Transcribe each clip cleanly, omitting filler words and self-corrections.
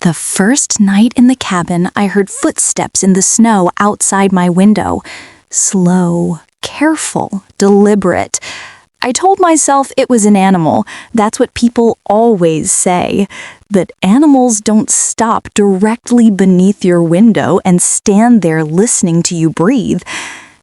The first night in the cabin, I heard footsteps in the snow outside my window. Slow, careful, deliberate. I told myself it was an animal. That's what people always say. But animals don't stop directly beneath your window and stand there listening to you breathe.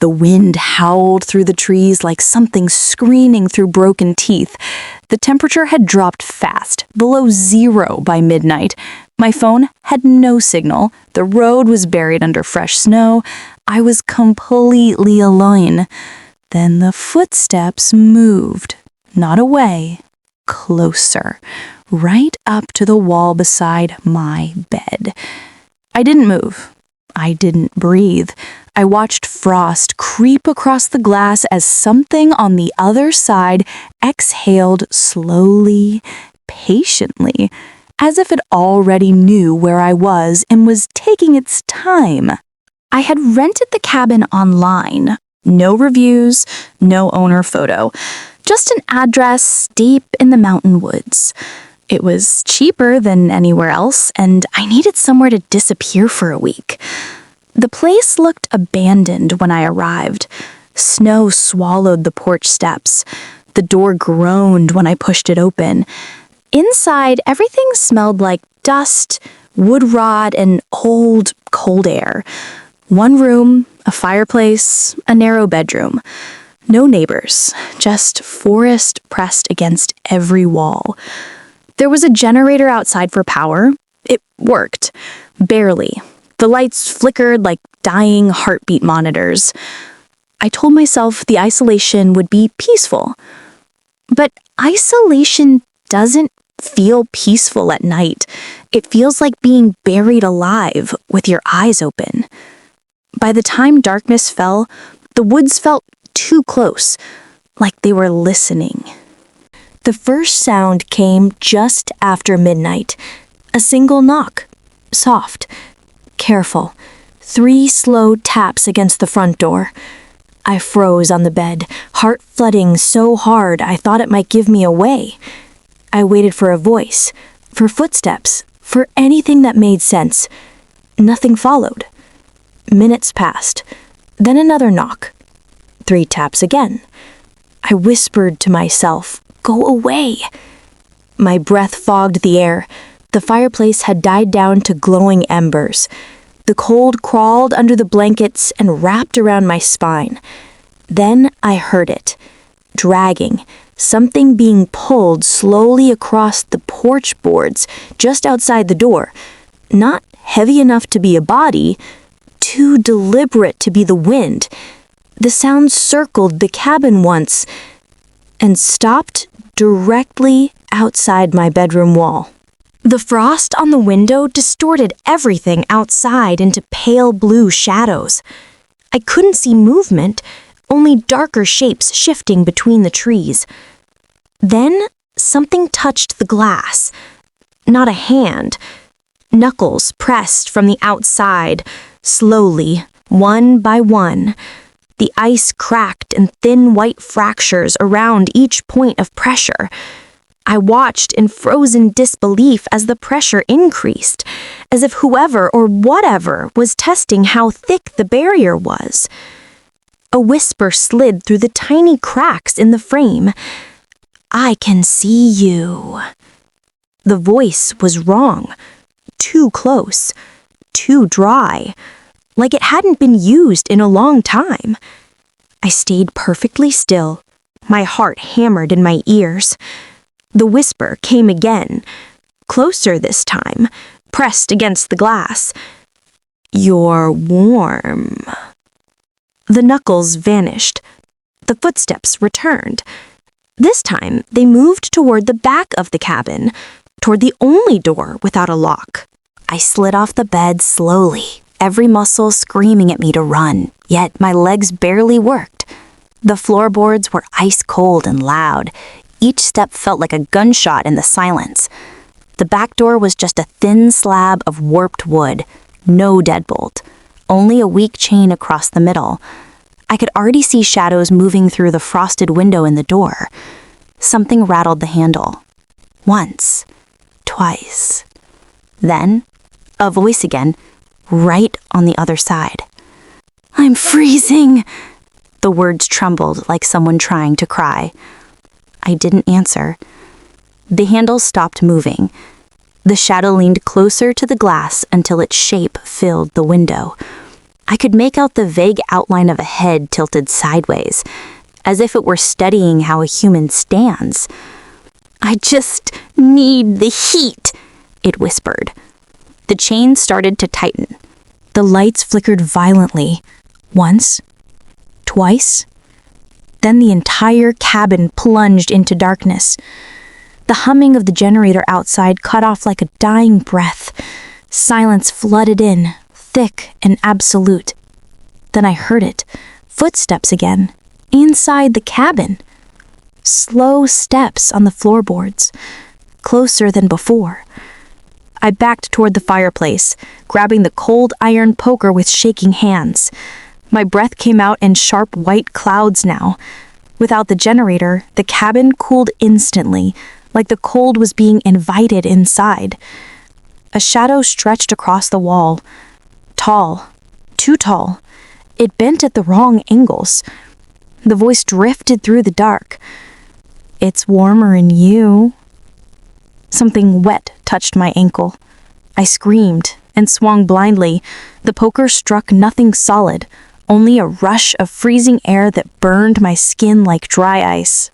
The wind howled through the trees like something screaming through broken teeth. The temperature had dropped fast, below 0 by midnight. My phone had no signal. The road was buried under fresh snow. I was completely alone. Then the footsteps moved, not away, closer, right up to the wall beside my bed. I didn't move. I didn't breathe. I watched frost creep across the glass as something on the other side exhaled slowly, patiently, as if it already knew where I was and was taking its time. I had rented the cabin online. No reviews, no owner photo, just an address deep in the mountain woods. It was cheaper than anywhere else, and I needed somewhere to disappear for a week. The place looked abandoned when I arrived. Snow swallowed the porch steps. The door groaned when I pushed it open. Inside, everything smelled like dust, wood rot, and old, cold air. One room, a fireplace, a narrow bedroom. No neighbors, just forest pressed against every wall. There was a generator outside for power. It worked. Barely. The lights flickered like dying heartbeat monitors. I told myself the isolation would be peaceful. But isolation doesn't feel peaceful at night. It feels like being buried alive with your eyes open. By the time darkness fell, the woods felt too close, like they were listening. The first sound came just after midnight. A single knock. Soft. Careful. 3 slow taps against the front door. I froze on the bed, heart flooding so hard I thought it might give me away. I waited for a voice, for footsteps, for anything that made sense. Nothing followed. Minutes passed. Then another knock. 3 taps again. I whispered to myself, "Go away." My breath fogged the air. The fireplace had died down to glowing embers. The cold crawled under the blankets and wrapped around my spine. Then I heard it. Dragging. Something being pulled slowly across the porch boards just outside the door. Not heavy enough to be a body, too deliberate to be the wind. The sound circled the cabin once and stopped directly outside my bedroom wall. The frost on the window distorted everything outside into pale blue shadows. I couldn't see movement, only darker shapes shifting between the trees. Then something touched the glass. Not a hand. Knuckles pressed from the outside, slowly, one by one. The ice cracked in thin white fractures around each point of pressure. I watched in frozen disbelief as the pressure increased, as if whoever or whatever was testing how thick the barrier was. A whisper slid through the tiny cracks in the frame. "I can see you." The voice was wrong. Too close. Too dry. Like it hadn't been used in a long time. I stayed perfectly still. My heart hammered in my ears. The whisper came again. Closer this time. Pressed against the glass. "You're warm." The knuckles vanished. The footsteps returned. This time, they moved toward the back of the cabin, toward the only door without a lock. I slid off the bed slowly, every muscle screaming at me to run, yet my legs barely worked. The floorboards were ice cold and loud. Each step felt like a gunshot in the silence. The back door was just a thin slab of warped wood, no deadbolt, only a weak chain across the middle. I could already see shadows moving through the frosted window in the door. Something rattled the handle. Once. Twice. Then, a voice again, right on the other side. "I'm freezing!" The words trembled like someone trying to cry. I didn't answer. The handle stopped moving. The shadow leaned closer to the glass until its shape filled the window. I could make out the vague outline of a head tilted sideways, as if it were studying how a human stands. "I just need the heat," it whispered. The chain started to tighten. The lights flickered violently. Once, twice. Then the entire cabin plunged into darkness. The humming of the generator outside cut off like a dying breath. Silence flooded in, thick and absolute. Then I heard it. Footsteps again. Inside the cabin. Slow steps on the floorboards. Closer than before. I backed toward the fireplace, grabbing the cold iron poker with shaking hands. My breath came out in sharp white clouds now. Without the generator, the cabin cooled instantly, like the cold was being invited inside. A shadow stretched across the wall. Tall. Too tall. It bent at the wrong angles. The voice drifted through the dark. "It's warmer in you." Something wet touched my ankle. I screamed and swung blindly. The poker struck nothing solid, only a rush of freezing air that burned my skin like dry ice.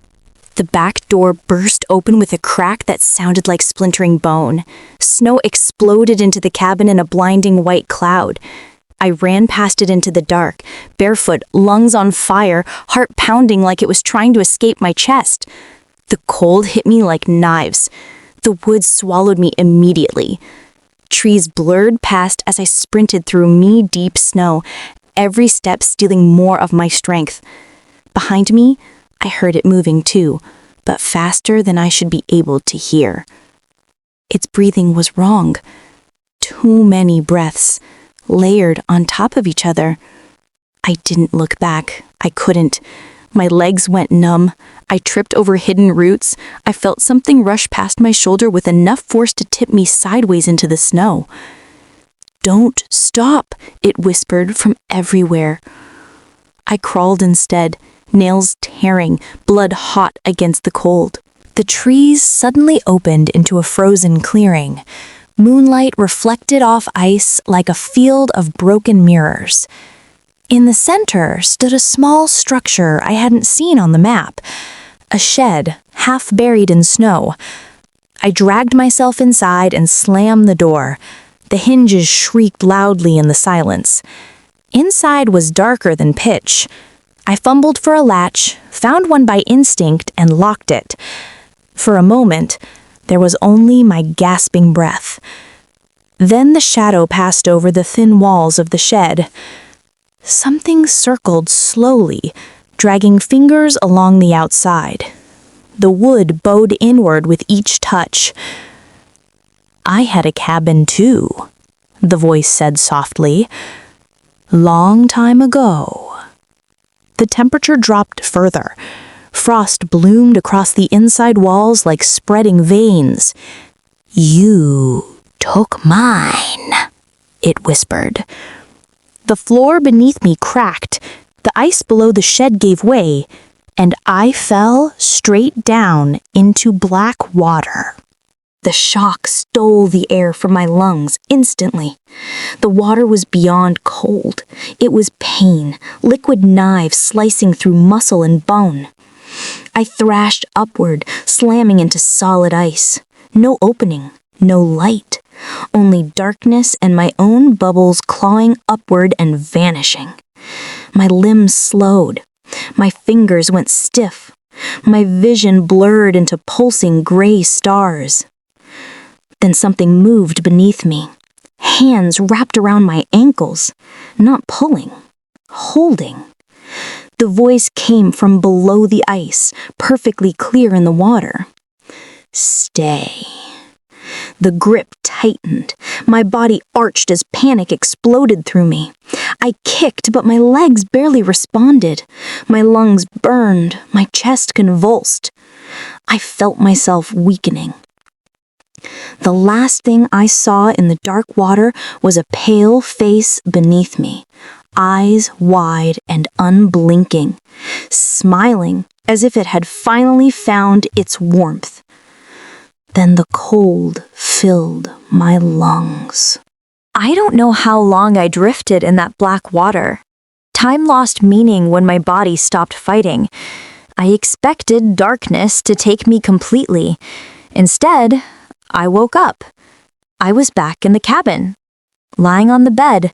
The back door burst open with a crack that sounded like splintering bone. Snow exploded into the cabin in a blinding white cloud. I ran past it into the dark, barefoot, lungs on fire, heart pounding like it was trying to escape my chest. The cold hit me like knives. The woods swallowed me immediately. Trees blurred past as I sprinted through knee-deep snow, every step stealing more of my strength. Behind me, I heard it moving too, but faster than I should be able to hear. Its breathing was wrong. Too many breaths, layered on top of each other. I didn't look back. I couldn't. My legs went numb. I tripped over hidden roots. I felt something rush past my shoulder with enough force to tip me sideways into the snow. "Don't stop," it whispered from everywhere. I crawled instead, nails tearing, blood hot against the cold. The trees suddenly opened into a frozen clearing. Moonlight reflected off ice like a field of broken mirrors. In the center stood a small structure I hadn't seen on the map. A shed, half buried in snow. I dragged myself inside and slammed the door. The hinges shrieked loudly in the silence. Inside was darker than pitch. I fumbled for a latch, found one by instinct, and locked it. For a moment, there was only my gasping breath. Then the shadow passed over the thin walls of the shed. Something circled slowly, dragging fingers along the outside. The wood bowed inward with each touch. "I had a cabin too," the voice said softly. "Long time ago." The temperature dropped further. Frost bloomed across the inside walls like spreading veins. "You took mine," it whispered. The floor beneath me cracked, the ice below the shed gave way, and I fell straight down into black water. The shock stole the air from my lungs instantly. The water was beyond cold. It was pain, liquid knives slicing through muscle and bone. I thrashed upward, slamming into solid ice. No opening, no light. Only darkness and my own bubbles clawing upward and vanishing. My limbs slowed. My fingers went stiff. My vision blurred into pulsing gray stars. Then something moved beneath me. Hands wrapped around my ankles, not pulling, holding. The voice came from below the ice, perfectly clear in the water. "Stay." The grip tightened. My body arched as panic exploded through me. I kicked, but my legs barely responded. My lungs burned, my chest convulsed. I felt myself weakening. The last thing I saw in the dark water was a pale face beneath me, eyes wide and unblinking, smiling as if it had finally found its warmth. Then the cold filled my lungs. I don't know how long I drifted in that black water. Time lost meaning when my body stopped fighting. I expected darkness to take me completely. Instead, I woke up. I was back in the cabin, lying on the bed.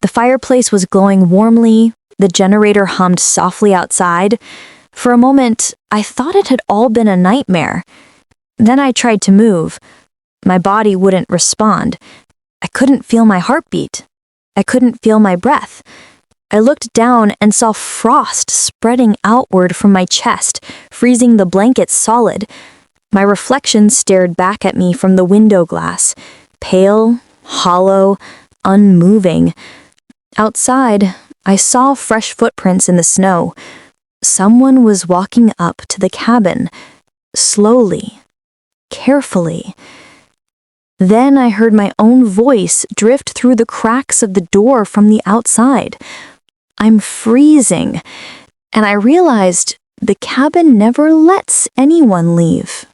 The fireplace was glowing warmly. The generator hummed softly outside. For a moment, I thought it had all been a nightmare. Then I tried to move. My body wouldn't respond. I couldn't feel my heartbeat. I couldn't feel my breath. I looked down and saw frost spreading outward from my chest, freezing the blanket solid. My reflection stared back at me from the window glass, pale, hollow, unmoving. Outside, I saw fresh footprints in the snow. Someone was walking up to the cabin, slowly, carefully. Then I heard my own voice drift through the cracks of the door from the outside. I'm freezing, and I realized the cabin never lets anyone leave.